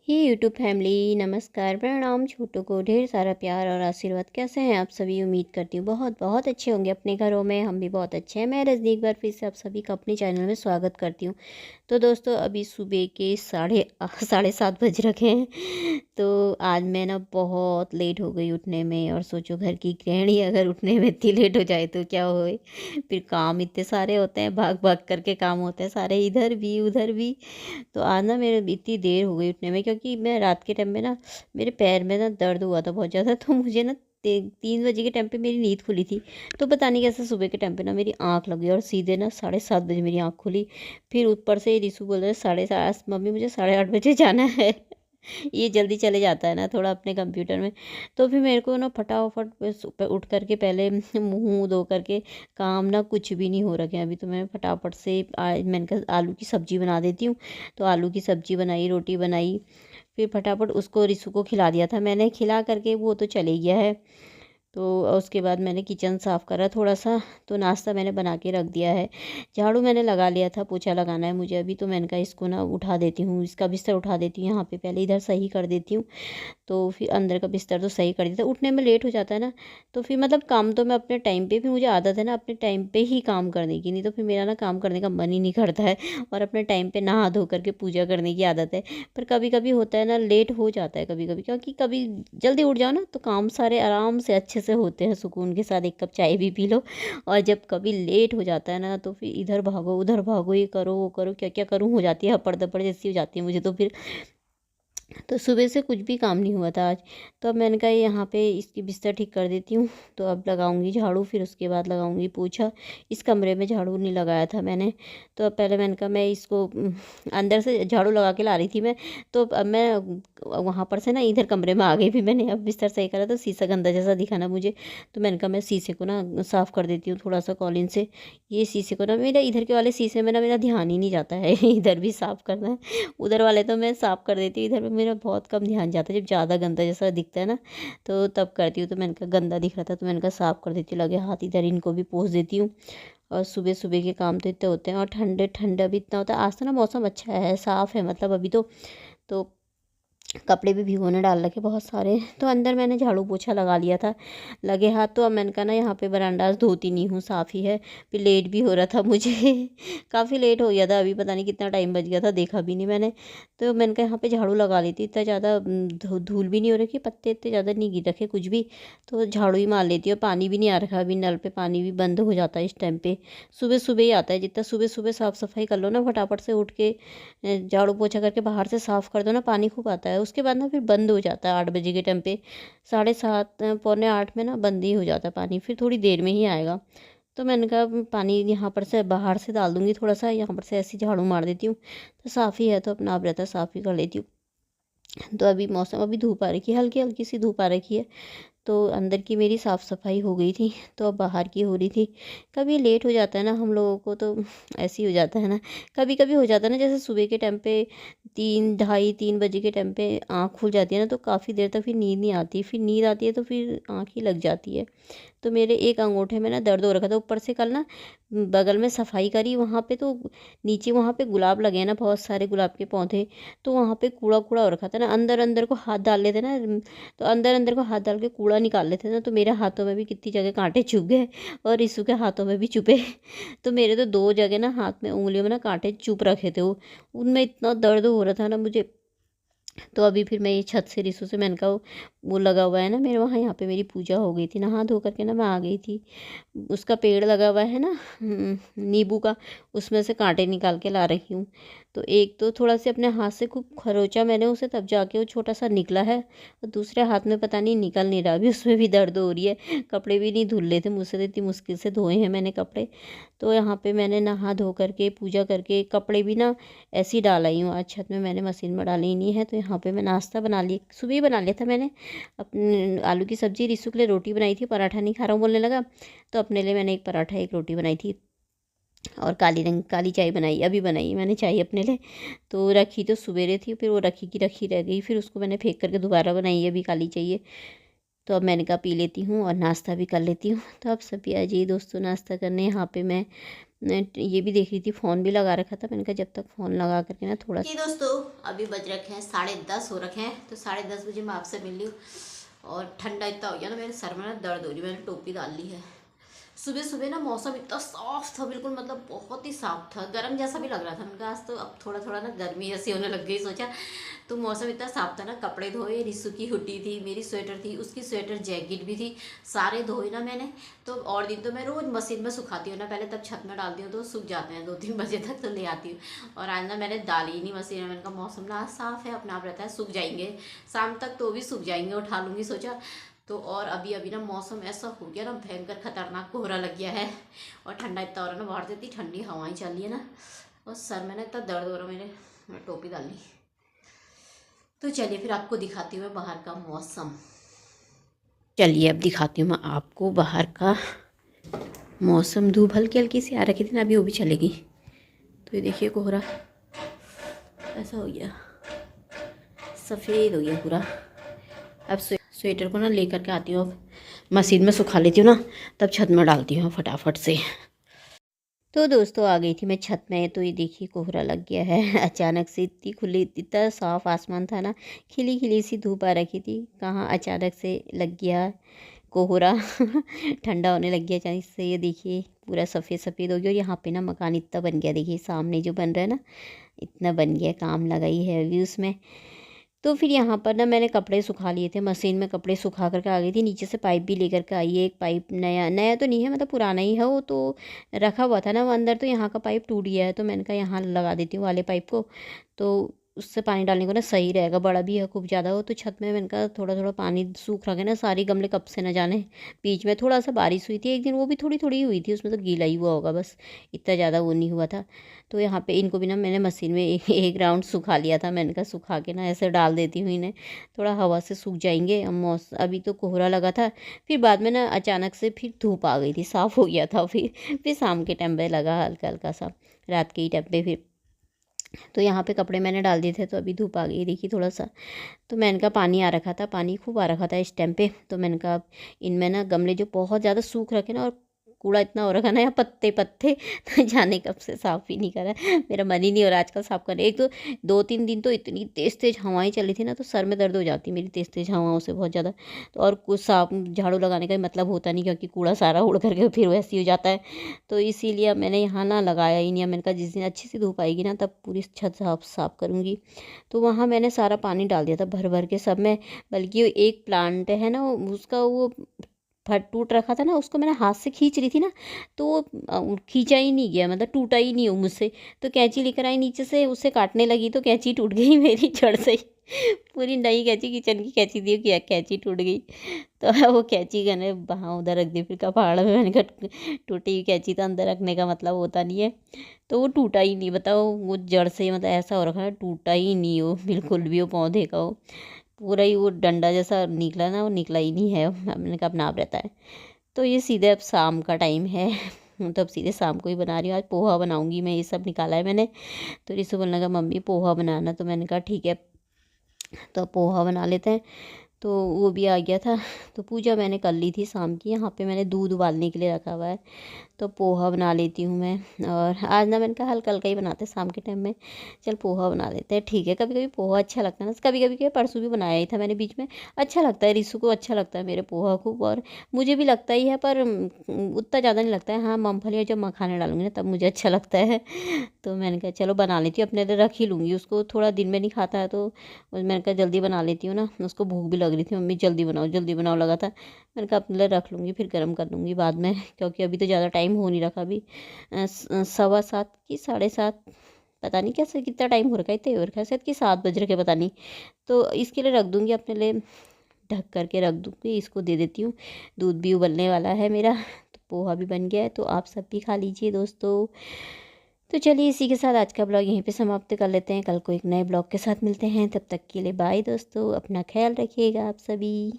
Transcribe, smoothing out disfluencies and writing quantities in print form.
हे YouTube family, नमस्कार, प्रणाम। छोटों को ढेर सारा प्यार और आशीर्वाद। कैसे हैं आप सभी? उम्मीद करती हूँ बहुत बहुत अच्छे होंगे अपने घरों में। हम भी बहुत अच्छे हैं। मैं रजनी एक बार फिर से आप सभी का अपने चैनल में स्वागत करती हूँ। तो दोस्तों, अभी सुबह के साढ़े 7 बज रखे हैं। तो आज मैं ना बहुत लेट हो गई उठने में। और सोचो, घर की गृहिणी अगर उठने में इतनी लेट हो जाए तो क्या होए। फिर काम इतने सारे होते हैं, भाग भाग करके काम होते हैं सारे, इधर भी उधर भी। तो आज ना मेरे इतनी देर हो गई उठने में, क्योंकि मैं रात के टाइम में ना, मेरे पैर में ना दर्द हुआ था बहुत ज़्यादा। तो मुझे ना 3 बजे के टाइम पे मेरी नींद खुली थी। तो पता नहीं कैसे सुबह के टाइम पे ना मेरी आँख लगी और सीधे ना 7:30 बजे मेरी आँख खुली। फिर ऊपर से रिशु बोल रहे 7:30, मम्मी मुझे 8:30 बजे जाना है। ये जल्दी चले जाता है ना थोड़ा अपने कंप्यूटर में। तो फिर मेरे को ना फटाफट उठ करके पहले मुँह धो करके, काम ना कुछ भी नहीं हो रखे हैं अभी। तो मैं फटाफट से मैंने कहा आलू की सब्ज़ी बना देती हूँ। तो आलू की सब्ज़ी बनाई, रोटी बनाई। फिर फटाफट उसको, रिशु को खिला दिया था मैंने। खिला करके वो तो चले गया है। तो उसके बाद मैंने किचन साफ़ करा थोड़ा सा। तो नाश्ता मैंने बना के रख दिया है। झाड़ू मैंने लगा लिया था, पोछा लगाना है मुझे अभी। तो मैंने कहा इसको ना उठा देती हूँ, इसका बिस्तर उठा देती हूँ यहाँ पे, पहले इधर सही कर देती हूँ। तो फिर अंदर का बिस्तर तो सही कर दिया था। उठने में लेट हो जाता है ना, तो फिर मतलब काम तो मैं अपने टाइम पे, फिर मुझे आदत है ना अपने टाइम पे ही काम करने की। नहीं तो फिर मेरा ना काम करने का मन ही नहीं करता है। और अपने टाइम पे नहा धो करके पूजा करने की आदत है। पर कभी कभी होता है ना, लेट हो जाता है कभी कभी, क्योंकि कभी जल्दी उठ जाओ ना तो काम सारे आराम से अच्छे से होते हैं, सुकून के साथ एक कप चाय भी पी लो। और जब कभी लेट हो जाता है ना, तो फिर इधर भागो उधर भागो, ये करो वो करो, क्या क्या करूँ, हो जाती है हपड़ दपड़ जैसी हो जाती है मुझे तो फिर। तो सुबह से कुछ भी काम नहीं हुआ था आज। तो अब मैंने कहा यहाँ पे इसकी बिस्तर ठीक कर देती हूँ। तो अब लगाऊंगी झाड़ू, फिर उसके बाद लगाऊंगी पोछा। इस कमरे में झाड़ू नहीं लगाया था मैंने। तो अब पहले मैंने कहा मैं इसको अंदर से झाड़ू लगा के ला रही थी मैं। तो अब मैं वहाँ पर से ना इधर कमरे में आ गई। भी मैंने अब बिस्तर सही करा तो शीशा गंदा जैसा दिखा ना मुझे। तो मैंने कहा मैं शीशे को ना साफ़ कर देती हूँ थोड़ा सा कॉलिन से। ये शीशे को ना, मेरा इधर के वाले शीशे में ना मेरा ध्यान ही नहीं जाता है। इधर भी साफ़ करना है, उधर वाले तो मैं साफ़ कर देती हूँ, इधर में मेरा बहुत कम ध्यान जाता है। जब ज़्यादा गंदा जैसा दिखता है ना, तो तब करती हूँ। तो मैंने कहा गंदा दिख रहा था तो मैंने कहा साफ़ कर देती हूँ, लगे हाथ इधर इनको भी पोंछ देती हूँ। और सुबह सुबह के काम तो इतने होते हैं, और ठंडे ठंडा भी इतना होता है। आज तो ना मौसम अच्छा है, साफ़ है मतलब अभी तो कपड़े भी भिगोने डाल रखे बहुत सारे। तो अंदर मैंने झाड़ू पोछा लगा लिया था, लगे हाथ। तो अब मैंने कहा ना यहाँ पे बरांडा धोती नहीं हूँ, साफ़ ही है। फिर लेट भी हो रहा था मुझे। काफ़ी लेट हो गया था, अभी पता नहीं कितना टाइम बच गया था, देखा भी नहीं मैंने। तो मैंने कहा यहाँ पे झाड़ू लगा ली थी, इतना ज़्यादा धूल भी नहीं हो रखी, पत्ते इतने ज़्यादा नहीं गिर रखे कुछ भी। तो झाड़ू ही मार लेती हूँ। पानी भी नहीं आ रखा अभी, नल पे पानी भी बंद हो जाता है इस टाइम पे। सुबह सुबह ही आता है। जितना सुबह सुबह साफ़ सफाई कर लो ना, फटाफट से उठ के झाड़ू पोछा करके बाहर से साफ़ कर दो ना, पानी खूब आता है। उसके बाद ना फिर बंद हो जाता है 8 बजे के टाइम पे। 7:30 पौने 8 में ना बंद ही हो जाता है पानी, फिर थोड़ी देर में ही आएगा। तो मैंने कहा पानी यहाँ पर से बाहर से डाल दूँगी थोड़ा सा, यहाँ पर से ऐसी झाड़ू मार देती हूँ। तो साफ़ ही है तो अपना आप रहता है, साफ़ ही कर लेती हूँ। तो अभी मौसम, अभी धूप आ रखी है, हल्की हल्की सी धूप आ रखी है। तो अंदर की मेरी साफ़ सफाई हो गई थी, तो अब बाहर की हो रही थी। कभी लेट हो जाता है ना हम लोगों को, तो ऐसे ही हो जाता है ना। कभी कभी हो जाता है ना, जैसे सुबह के टाइम पे 3, ढाई, 3 बजे के टाइम पे आँख खुल जाती है ना, तो काफ़ी देर तक फिर नींद नहीं आती। फिर नींद आती है तो फिर आँख ही लग जाती है। तो मेरे एक अंगूठे में ना दर्द हो रखा था ऊपर से। कल ना बगल में सफाई करी वहाँ पे, तो नीचे वहाँ पे गुलाब लगे हैं ना, बहुत सारे गुलाब के पौधे। तो वहाँ पे कूड़ा कूड़ा हो रखा था ना, अंदर अंदर को हाथ डाल लेते ना। तो अंदर अंदर को हाथ डाल के कूड़ा निकाल लेते ना, तो मेरे हाथों में भी कितनी जगह कांटे चुभ गए। और रिशु के हाथों में भी चुभे। तो मेरे तो 2 जगह ना हाथ में, उंगलियों में ना कांटे चुभ रखे थे। वो उनमें इतना दर्द हो रहा था ना मुझे। तो अभी फिर मैं ये छत से रिशु से, मैंने कहा वो लगा हुआ है ना मेरे वहाँ, यहाँ पे मेरी पूजा हो गई थी, नहा धो करके ना मैं आ गई थी। उसका पेड़ लगा हुआ है ना, नींबू का, उसमें से कांटे निकाल के ला रही हूँ। तो एक तो थोड़ा से अपने हाथ से खूब खरोचा मैंने उसे, तब जाके वो छोटा सा निकला है। और दूसरे हाथ में पता नहीं निकल नहीं रहा अभी, उसमें भी दर्द हो रही है। कपड़े भी नहीं धुल रहे थे मुझसे, तो इतनी मुश्किल से धोए हैं मैंने कपड़े। तो यहाँ पे मैंने नहा धो करके पूजा करके कपड़े भी ना ऐसे ही डाल आई हूँ। आज छत में मैंने मशीन में डाली ही नहीं है। तो यहाँ पे मैं नाश्ता बना ली, सुबह ही बना लिया था मैंने। अपने आलू की सब्ज़ी, रिशु के लिए रोटी बनाई थी, पराठा नहीं खा रहा हूँ बोलने लगा। तो अपने लिए मैंने एक पराठा एक रोटी बनाई थी। और काली चाय बनाई, अभी बनाई मैंने चाय अपने लिए। तो रखी तो सवेरे थी, फिर वो रखी की रखी रह गई, फिर उसको मैंने फेंक करके दोबारा बनाई है, अभी काली चाहिए। तो अब मैंने कहा पी लेती हूँ और नाश्ता भी कर लेती हूँ। तो अब सभी आ जाइए दोस्तों नाश्ता करने। यहाँ पे मैं ये भी देख रही थी, फ़ोन भी लगा रखा था। मैंने कहा जब तक फ़ोन लगा करके ना थोड़ा जी दोस्तों, अभी बज रखे हैं 10:30 हो रखे हैं। तो 10:30 बजे मैं आपसे मिल रही हूँ और ठंडा इतना हो गया ना, मेरे सर में ना दर्द हो रही है। मैंने टोपी डाल ली है। सुबह सुबह ना मौसम इतना साफ था, बिल्कुल मतलब बहुत ही साफ था, गर्म जैसा भी लग रहा था। मैंने कहा आज तो अब थोड़ा थोड़ा ना गर्मी जैसी होने लग गई। सोचा तो मौसम इतना साफ था ना, कपड़े धोए, रिसु की हुड्डी थी, मेरी स्वेटर थी, उसकी स्वेटर जैकेट भी थी, सारे धोए ना मैंने। तो और दिन तो मैं रोज़ मशीन में सुखाती हूँ ना, पहले तब छत में डालती हूँ तो सूख जाते हैं 2-3 बजे तक, तो ले आती हूँ। और आज ना मैंने डाली ही नहीं मशीन में। मैंने कहा मौसम ना आज साफ़ है, अपना आप रहता है, सूख जाएंगे शाम तक, तो भी सूख जाएंगे, उठा लूँगी सोचा। तो और अभी अभी ना मौसम ऐसा हो गया ना, भयंकर खतरनाक कोहरा लग गया है और ठंडा इतना हो रहा है ना, बाहर से इतनी ठंडी हवाएं चल रही है ना, और सर में ना इतना दर्द हो रहा है। मैं टोपी डाल ली। तो चलिए फिर आपको दिखाती हूँ मैं बाहर का मौसम। चलिए अब दिखाती हूँ मैं आपको बाहर का मौसम। धूप हल्की हल्की सी आ रखी थी ना, अभी वो भी चलेगी। तो ये देखिए कोहरा ऐसा हो गया, सफ़ेद हो गया पूरा। अब स्वेटर को ना लेकर के आती हूँ, अब मशीन में सुखा लेती हूँ ना, तब छत में डालती हूँ फटाफट से। तो दोस्तों आ गई थी मैं छत में। तो ये देखिए कोहरा लग गया है अचानक से, इतनी खुली, इतना साफ आसमान था ना, खिली खिली सी धूप आ रखी थी, कहाँ अचानक से लग गया कोहरा ठंडा होने लग गया अचानक से। ये देखिए पूरा सफ़ेद सफ़ेद हो गया। और यहाँ पे ना मकान इतना बन गया, देखिए सामने जो बन रहा है ना, इतना बन गया, काम लगा ही है अभी उसमें। तो फिर यहाँ पर ना मैंने कपड़े सुखा लिए थे, मशीन में कपड़े सुखा करके आ गई थी। नीचे से पाइप भी लेकर के आई है, एक पाइप नया नया तो नहीं है, मतलब पुराना ही है वो, तो रखा हुआ था ना वो अंदर, तो यहाँ का पाइप टूट गया है। तो मैंने कहा यहाँ लगा देती हूँ वाले पाइप को, तो उससे पानी डालने को ना सही रहेगा। बड़ा भी है खूब ज़्यादा हो, तो छत में मैंने कहा थोड़ा थोड़ा पानी सूख रखे ना, सारी गमले कब से न जाने। बीच में थोड़ा सा बारिश हुई थी एक दिन, वो भी थोड़ी थोड़ी हुई थी, उसमें तो गीला ही हुआ होगा बस, इतना ज़्यादा वो नहीं हुआ था। तो यहाँ पे इनको भी ना मैंने मशीन में एक राउंड सुखा लिया था। मैंने कहा सुखा के ना ऐसे डाल देती हूँ इन्हें, थोड़ा हवा से सूख जाएंगे। अभी तो कोहरा लगा था, फिर बाद में ना अचानक से फिर धूप आ गई थी, साफ़ हो गया था। फिर शाम के टाइम पे लगा हल्का हल्का सा, रात के ही टाइम पे फिर। तो यहाँ पे कपड़े मैंने डाल दिए थे, तो अभी धूप आ गई देखिए थोड़ा सा। तो मैंने कहा पानी आ रखा था, पानी खूब आ रखा था इस टाइम पे। तो मैंने कहा इनमें ना गमले जो बहुत ज़्यादा सूख रखे ना, और कूड़ा इतना हो रखा ना, या पत्ते पत्ते तो जाने कब से साफ़ ही नहीं करा। मेरा मन ही नहीं हो रहा आजकल साफ़ करने। एक तो 2-3 दिन तो इतनी तेज़ तेज़ हवाएं चली थी ना, तो सर में दर्द हो जाती मेरी तेज़ तेज़ हवाओं से बहुत ज़्यादा। तो और कुछ साफ झाड़ू लगाने का मतलब होता नहीं, क्योंकि कूड़ा सारा उड़ करके फिर वैसे ही हो जाता है। तो इसीलिए अब मैंने यहाँ ना लगाया ही नहीं। मैंने कहा जिस दिन अच्छी सी धूप आएगी ना, तब पूरी छत साफ करूँगी। तो वहाँ मैंने सारा पानी डाल दिया था भर भर के सब में। बल्कि एक प्लांट है ना, उसका वो फट टूट रखा था ना, उसको मैंने हाथ से खींच रही थी ना, तो वो खींचा ही नहीं गया, मतलब टूटा ही नहीं हो मुझसे। तो कैंची लेकर आई नीचे से, उससे काटने लगी तो कैंची टूट गई मेरी जड़ से ही। पूरी नई कैंची, किचन की कैंची दी, क्या कैंची टूट गई। तो वो कैंची मैंने वहाँ उधर रख दी फिर कपाड़ में। मैंने कहा टूटी हुई कैंची तो अंदर रखने का मतलब होता नहीं है। तो वो टूटा ही नहीं, बताओ, वो जड़ से मतलब ऐसा हो रखा है, टूटा ही नहीं हो बिल्कुल भी, वो पौधे का वो पूरा ही वो डंडा जैसा निकला ना, वो निकला ही नहीं है। हमने कहा अपना आप रहता है। तो ये सीधे अब शाम का टाइम है तो अब सीधे शाम को ही बना रही हूँ। आज पोहा बनाऊंगी मैं, ये सब निकाला है मैंने। तो रिसु बोलने लगा मम्मी पोहा बनाना, तो मैंने कहा ठीक है, तो पोहा बना लेते हैं। तो वो भी आ गया था। तो पूजा मैंने कर ली थी शाम की। यहाँ पे मैंने दूध उबालने के लिए रखा हुआ है, तो पोहा बना लेती हूँ मैं। और आज ना मैंने कहा हल्का हल्का ही बनाते हैं शाम के टाइम में, चल पोहा बना लेते हैं। ठीक है, कभी कभी पोहा अच्छा लगता है ना, कभी कभी क्या, परसों भी बनाया ही था मैंने बीच में। अच्छा लगता है, रिसु को अच्छा लगता है मेरे पोहा खूब, और मुझे भी लगता ही है, पर उतना ज़्यादा नहीं लगता है। हाँ, मूँगफली और जब मखाने डालूंगी ना, तब मुझे अच्छा लगता है। तो मैंने कहा चलो बना लेती हूँ, अपने लिए रख ही लूँगी। उसको थोड़ा दिन में नहीं खाता है, तो मैंने कहा जल्दी बना लेती हूँ ना। उसको भूख भी लग रही थी, मम्मी जल्दी बनाओ लगा था। मैंने कहा अपने लिए रख लूँगी, फिर गर्म कर लूँगी बाद में, क्योंकि अभी तो ज़्यादा टाइम हो नहीं रखा। अभी 7:15 की 7:30, पता नहीं कैसे कितना टाइम हो रखा है, इतने हो रखा है शायद कि 7 बज रखे, पता नहीं। तो इसके लिए रख दूँगी, अपने लिए ढक करके रख दूँगी। इसको दे देती हूँ, दूध भी उबलने वाला है मेरा, तो पोहा भी बन गया है। तो आप सब भी खा लीजिए दोस्तों। तो चलिए इसी के साथ आज का ब्लॉग यहीं पे समाप्त कर लेते हैं। कल को एक नए ब्लॉग के साथ मिलते हैं, तब तक के लिए बाय दोस्तों, अपना ख्याल रखिएगा आप सभी।